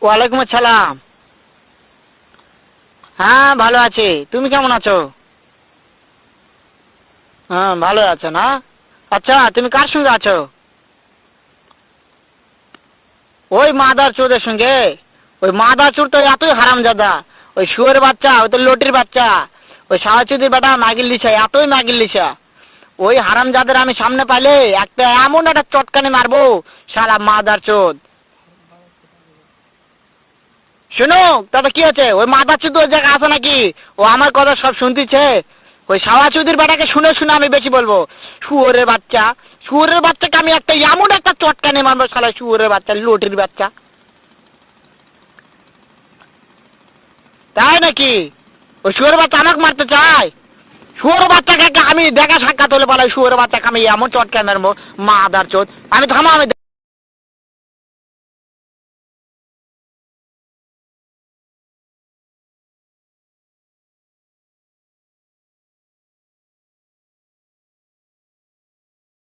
ওয়ালাইকুম আসসালাম। হ্যাঁ ভালো আছি, তুমি কেমন আছো? হ্যাঁ ভালো আছো না? আচ্ছা তুমি কার সঙ্গে আছো? ওই মাদার চোদের সঙ্গে। ওই মাদার চোর তো এতই হারামজাদা, ওই শুয়োরের বাচ্চা, ওই তো লটির বাচ্চা, ওই সাওয়াচুদির বেটা মাগির লিসা, এতই মাগির লিসা। ওই হারামজাদের আমি সামনে পাইলে একটা এমন একটা চটকানি মারবো, শালা মাদার চোদ। শোনো, তাতে কি আছে? ওই মাদার চোদ ওই জায়গায় আছে নাকি? ও আমার কথা সব শুনতেছে। ওই সাওয়াচুদির বেটাকে শুনে শুনে আমি বেশি বলবো। শুয়োরের বাচ্চা, শুয়োরের বাচ্চাকে আমি একটা এমন একটা চটকানি মারবো, শালা শুয়োরের বাচ্চা, লটির বাচ্চা। তাই নাকি? ওই শুয়োরের বাচ্চা আমাকে মারতে চায়? শুয়োরের বাচ্চাকে আমি দেখা সাক্ষাৎ হলে বলে শুয়োরের বাচ্চাকে আমি এমন চটকানি মারবো, মাদার চোদ। আমি থামো, আমি